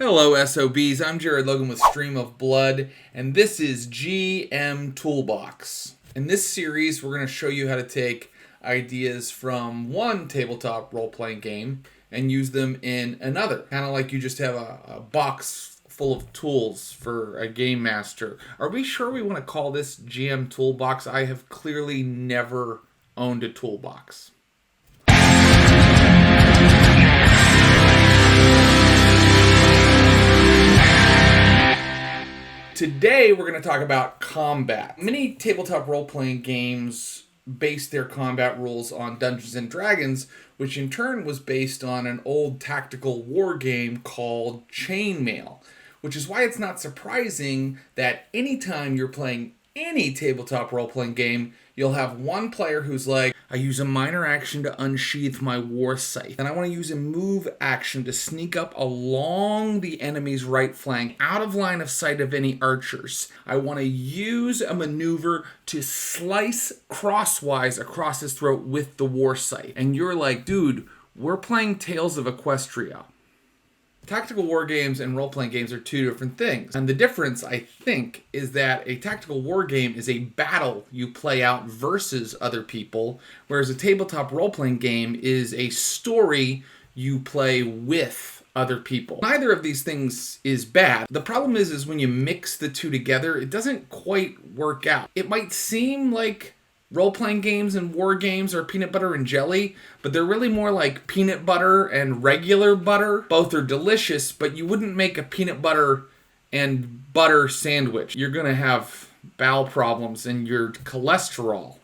Hello SOBs, I'm Jared Logan with Stream of Blood, and this is GM Toolbox. In this series, we're going to show you how to take ideas from one tabletop role-playing game and use them in another. Kind of like you just have a box full of tools for a game master. Are we sure we want to call this GM Toolbox? I have clearly never owned a toolbox. Today, we're going to talk about combat. Many tabletop role-playing games base their combat rules on Dungeons & Dragons, which in turn was based on an old tactical war game called Chainmail, which is why it's not surprising that anytime you're playing any tabletop role-playing game, you'll have one player who's like, I use a minor action to unsheath my war scythe, and I want to use a move action to sneak up along the enemy's right flank, out of line of sight of any archers. I want to use a maneuver to slice crosswise across his throat with the war scythe. And you're like, dude, we're playing Tales of Equestria. Tactical war games and role-playing games are two different things. And the difference, I think, is that a tactical war game is a battle you play out versus other people, whereas a tabletop role-playing game is a story you play with other people. Neither of these things is bad. The problem is when you mix the two together, it doesn't quite work out. It might seem like role-playing games and war games are peanut butter and jelly, but they're really more like peanut butter and regular butter. Both are delicious, but you wouldn't make a peanut butter and butter sandwich. You're going to have bowel problems and your cholesterol.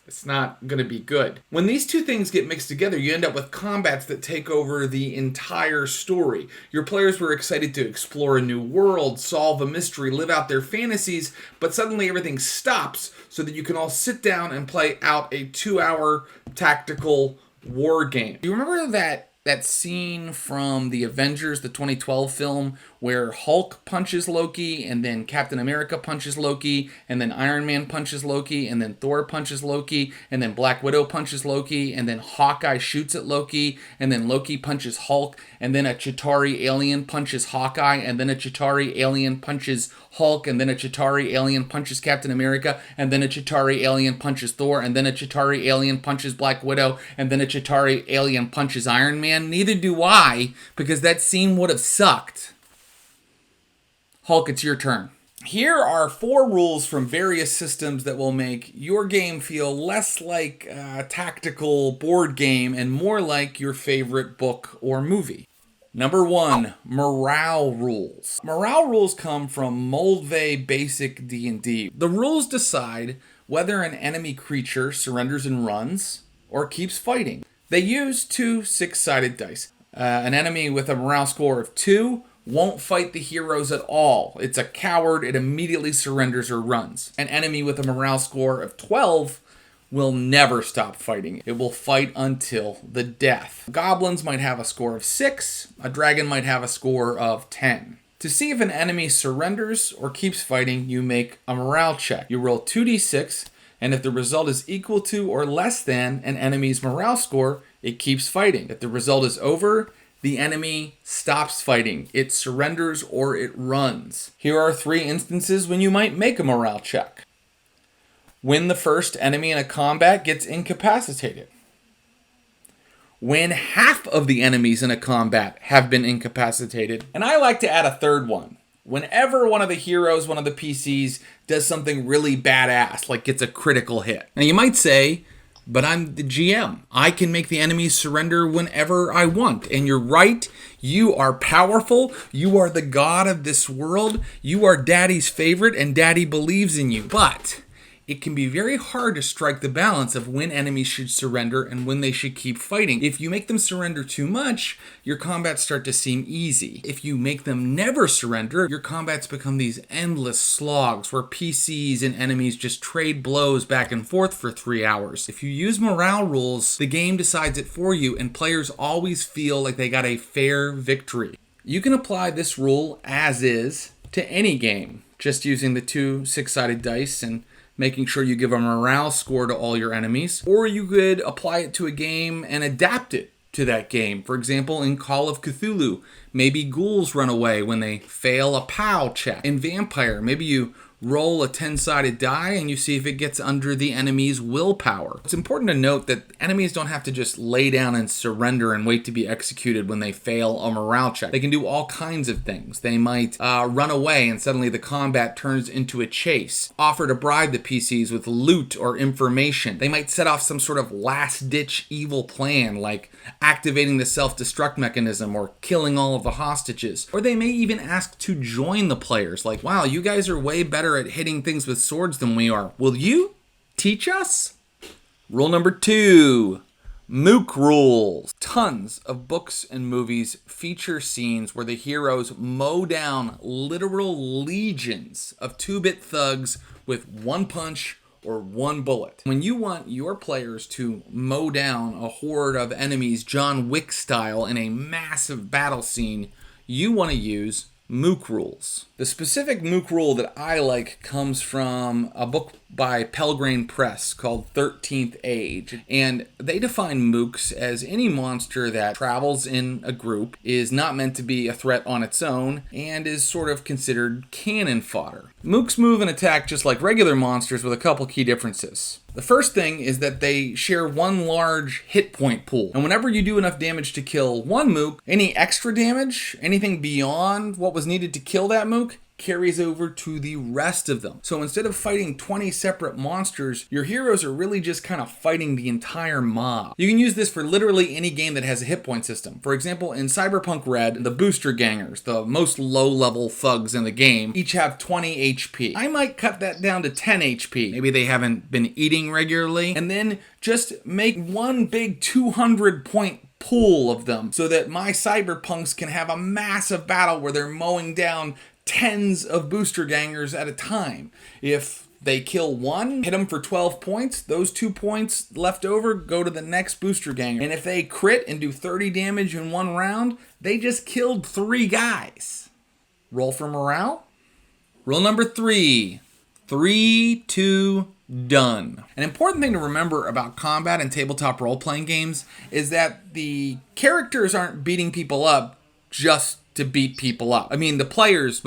It's not going to be good. When these two things get mixed together, you end up with combats that take over the entire story. Your players were excited to explore a new world, solve a mystery, live out their fantasies, but suddenly everything stops so that you can all sit down and play out a 2-hour tactical war game. Do you remember that scene from the Avengers, the 2012 film, where Hulk punches Loki, and then Captain America punches Loki, and then Iron Man punches Loki, and then Thor punches Loki, and then Black Widow punches Loki, and then Hawkeye shoots at Loki, and then Loki punches Hulk, and then a Chitauri alien punches Hawkeye, and then a Chitauri alien punches Hulk, and then a Chitauri alien punches Captain America, and then a Chitauri alien punches Thor, and then a Chitauri alien punches Black Widow, and then a Chitauri alien punches Iron Man? Neither do I, because that scene would have sucked. Hulk, it's your turn. Here are 4 rules from various systems that will make your game feel less like a tactical board game and more like your favorite book or movie. Number 1, morale rules. Morale rules come from Moldvay Basic D&D. The rules decide whether an enemy creature surrenders and runs or keeps fighting. They use 2 6-sided dice. An enemy with a morale score of 2 won't fight the heroes at all. It's a coward. It immediately surrenders or runs. An enemy with a morale score of 12 will never stop fighting. It will fight until the death. Goblins might have a score of 6. A dragon might have a score of 10. To see if an enemy surrenders or keeps fighting, you make a morale check. You roll 2d6, and if the result is equal to or less than an enemy's morale score, it keeps fighting. If the result is over, the enemy stops fighting. It surrenders or it runs. Here are 3 instances when you might make a morale check. When the first enemy in a combat gets incapacitated. When half of the enemies in a combat have been incapacitated. And I like to add a third one. Whenever one of the heroes, one of the PCs, does something really badass, like gets a critical hit. Now you might say, but I'm the GM. I can make the enemies surrender whenever I want. And you're right. You are powerful. You are the god of this world. You are Daddy's favorite, and Daddy believes in you. But it can be very hard to strike the balance of when enemies should surrender and when they should keep fighting. If you make them surrender too much, your combats start to seem easy. If you make them never surrender, your combats become these endless slogs where PCs and enemies just trade blows back and forth for 3 hours. If you use morale rules, the game decides it for you, and players always feel like they got a fair victory. You can apply this rule as is to any game, just using the 2 6-sided dice and making sure you give a morale score to all your enemies. Or you could apply it to a game and adapt it to that game. For example, in Call of Cthulhu, maybe ghouls run away when they fail a POW check. In Vampire, maybe you roll a 10-sided die and you see if it gets under the enemy's willpower. It's important to note that enemies don't have to just lay down and surrender and wait to be executed when they fail a morale check. They can do all kinds of things. They might run away and suddenly the combat turns into a chase. Offer to bribe the PCs with loot or information. They might set off some sort of last-ditch evil plan, like activating the self-destruct mechanism or killing all of the hostages. Or they may even ask to join the players, like, wow, you guys are way better at hitting things with swords than we are. Will you teach us? Rule number 2, Mook rules. Tons of books and movies feature scenes where the heroes mow down literal legions of 2-bit thugs with one punch or one bullet. When you want your players to mow down a horde of enemies John Wick style in a massive battle scene, you want to use Mook rules. The specific Mook rule that I like comes from a book by Pelgrane Press called 13th Age, and they define mooks as any monster that travels in a group, is not meant to be a threat on its own, and is sort of considered cannon fodder. Mooks move and attack just like regular monsters with a couple key differences. The first thing is that they share one large hit point pool, and whenever you do enough damage to kill one mook, any extra damage, anything beyond what was needed to kill that mook, carries over to the rest of them. So instead of fighting 20 separate monsters, your heroes are really just kind of fighting the entire mob. You can use this for literally any game that has a hit point system. For example, in Cyberpunk Red, the booster gangers, the most low-level thugs in the game, each have 20 HP. I might cut that down to 10 HP. Maybe they haven't been eating regularly, and then just make one big 200-point pool of them so that my cyberpunks can have a massive battle where they're mowing down tens of booster gangers at a time. If they kill one, hit them for 12 points, those 2 points left over go to the next booster ganger. And if they crit and do 30 damage in one round, they just killed 3 guys. Roll for morale. Rule number 3, 3, 2, done. An important thing to remember about combat and tabletop role-playing games is that the characters aren't beating people up just to beat people up. I mean, the players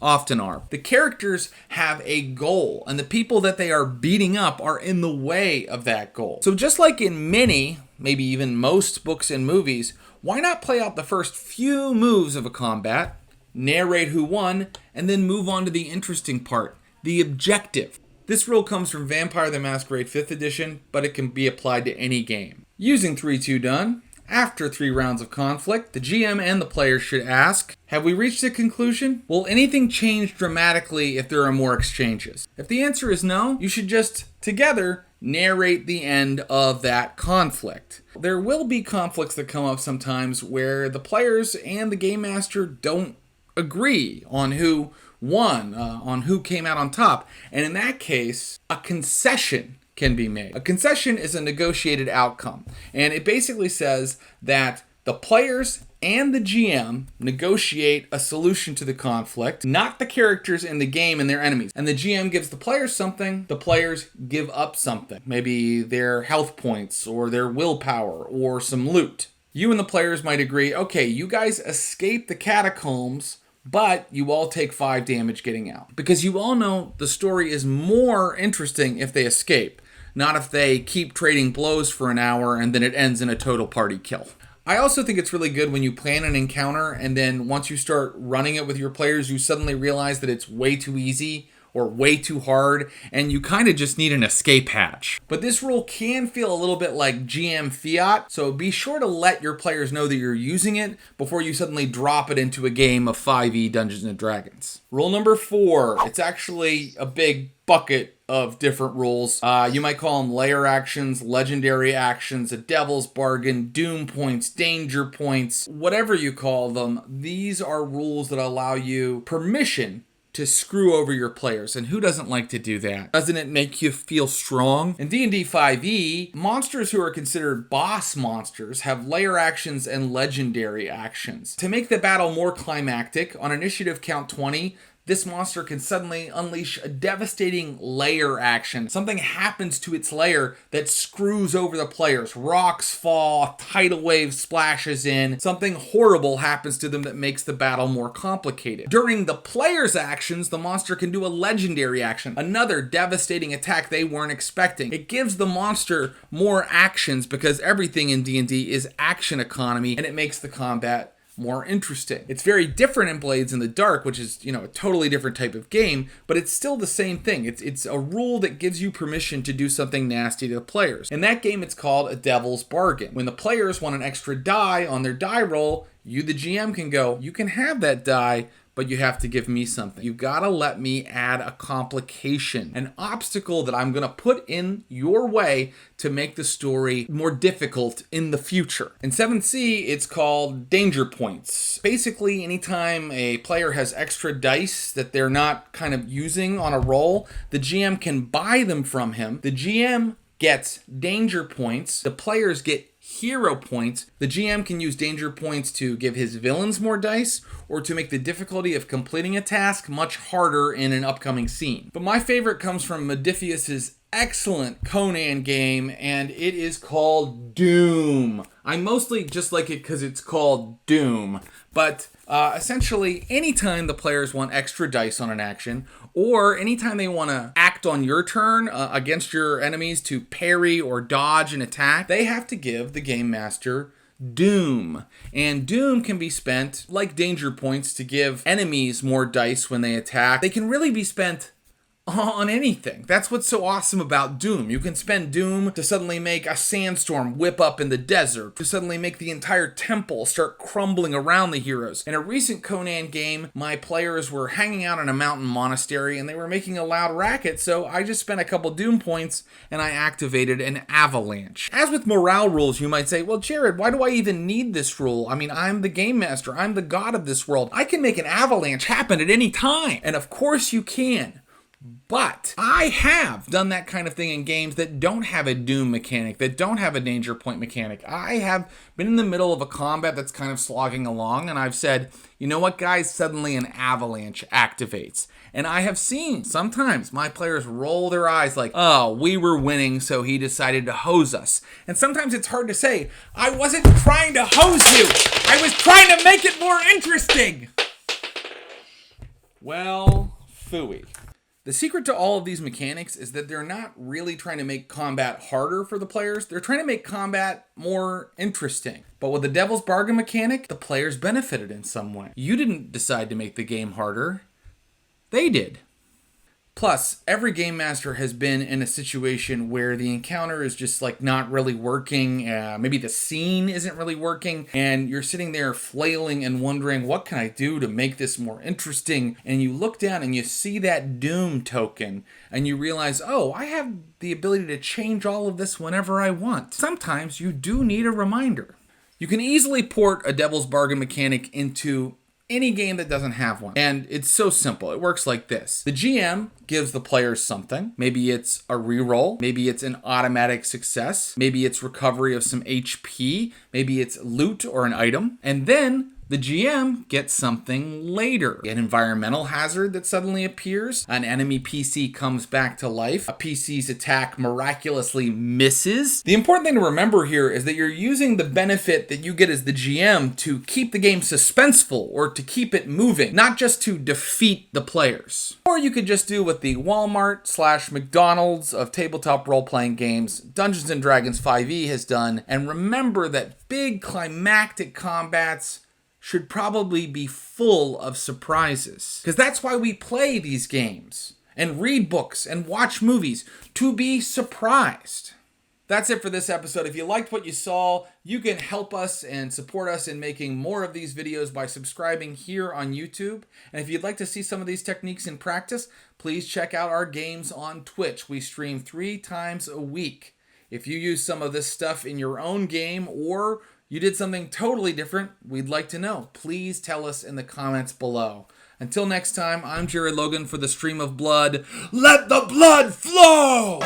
often are. The characters have a goal, and the people that they are beating up are in the way of that goal. So just like in many, maybe even most books and movies, why not play out the first few moves of a combat, narrate who won, and then move on to the interesting part, the objective. This rule comes from Vampire the Masquerade 5th edition, but it can be applied to any game. Using 3-2 done, after 3 rounds of conflict, the GM and the players should ask, have we reached a conclusion? Will anything change dramatically if there are more exchanges? If the answer is no, you should just, together, narrate the end of that conflict. There will be conflicts that come up sometimes where the players and the game master don't agree on who won, on who came out on top. And in that case, a concession can be made. A concession is a negotiated outcome, and it basically says that the players and the GM negotiate a solution to the conflict, not the characters in the game and their enemies. And the GM gives the players something, the players give up something. Maybe their health points or their willpower or some loot. You and the players might agree, okay, you guys escape the catacombs, but you all take 5 damage getting out. Because you all know the story is more interesting if they escape, not if they keep trading blows for an hour and then it ends in a total party kill. I also think it's really good when you plan an encounter and then once you start running it with your players, you suddenly realize that it's way too easy or way too hard, and you kind of just need an escape hatch. But this rule can feel a little bit like GM fiat, so be sure to let your players know that you're using it before you suddenly drop it into a game of 5e Dungeons & Dragons. Rule number 4, it's actually a big bucket of different rules. You might call them layer actions, legendary actions, a devil's bargain, doom points, danger points, whatever you call them. These are rules that allow you permission to screw over your players, and who doesn't like to do that? Doesn't it make you feel strong? In D&D 5e, monsters who are considered boss monsters have layer actions and legendary actions. To make the battle more climactic, on initiative count 20, this monster can suddenly unleash a devastating lair action. Something happens to its lair that screws over the players. Rocks fall, a tidal wave splashes in, something horrible happens to them that makes the battle more complicated. During the player's actions, the monster can do a legendary action, another devastating attack they weren't expecting. It gives the monster more actions because everything in D&D is action economy, and it makes the combat more interesting. It's very different in Blades in the Dark, which is, a totally different type of game, but it's still the same thing. It's a rule that gives you permission to do something nasty to the players. In that game, it's called a devil's bargain. When the players want an extra die on their die roll, you, the GM, can go, you can have that die, but you have to give me something. You gotta let me add a complication, an obstacle that I'm gonna put in your way to make the story more difficult in the future. In 7th, it's called danger points. Basically, anytime a player has extra dice that they're not kind of using on a roll, the GM can buy them from him. The GM gets danger points. The players get hero points. The GM can use danger points to give his villains more dice or to make the difficulty of completing a task much harder in an upcoming scene. But my favorite comes from Modiphius's excellent Conan game, and it is called Doom. I mostly just like it because it's called Doom, but essentially anytime the players want extra dice on an action, or anytime they want to act on your turn against your enemies to parry or dodge an attack, they have to give the game master Doom. And Doom can be spent like danger points to give enemies more dice when they attack. They can really be spent on anything. That's what's so awesome about Doom. You can spend Doom to suddenly make a sandstorm whip up in the desert, to suddenly make the entire temple start crumbling around the heroes. In a recent Conan game, my players were hanging out in a mountain monastery and they were making a loud racket, so I just spent a couple Doom points and I activated an avalanche. As with morale rules, you might say, well, Jared, why do I even need this rule? I mean, I'm the game master. I'm the god of this world. I can make an avalanche happen at any time. And of course you can. But I have done that kind of thing in games that don't have a Doom mechanic, that don't have a danger point mechanic. I have been in the middle of a combat that's kind of slogging along, and I've said, you know what, guys, suddenly an avalanche activates. And I have seen sometimes my players roll their eyes like, oh, we were winning, so he decided to hose us. And sometimes it's hard to say, I wasn't trying to hose you. I was trying to make it more interesting. Well, phooey. The secret to all of these mechanics is that they're not really trying to make combat harder for the players. They're trying to make combat more interesting. But with the Devil's Bargain mechanic, the players benefited in some way. You didn't decide to make the game harder. They did. Plus, every game master has been in a situation where the encounter is just like not really working. Maybe the scene isn't really working, and you're sitting there flailing and wondering, what can I do to make this more interesting? And you look down and you see that Doom token, and you realize, oh, I have the ability to change all of this whenever I want. Sometimes you do need a reminder. You can easily port a Devil's Bargain mechanic into any game that doesn't have one. And it's so simple. It works like this. The GM gives the players something. Maybe it's a reroll. Maybe it's an automatic success. Maybe it's recovery of some HP. Maybe it's loot or an item. And then the GM gets something later. An environmental hazard that suddenly appears. An enemy PC comes back to life. A PC's attack miraculously misses. The important thing to remember here is that you're using the benefit that you get as the GM to keep the game suspenseful or to keep it moving, not just to defeat the players. Or you could just do what the Walmart/McDonald's of tabletop role-playing games, Dungeons & Dragons 5e has done, and remember that big climactic combats should probably be full of surprises. Because that's why we play these games and read books and watch movies, to be surprised. That's it for this episode. If you liked what you saw, you can help us and support us in making more of these videos by subscribing here on YouTube. And if you'd like to see some of these techniques in practice, please check out our games on Twitch. We stream 3 times a week. If you use some of this stuff in your own game or you did something totally different, we'd like to know. Please tell us in the comments below. Until next time, I'm Jared Logan for the Stream of Blood. Let the blood flow!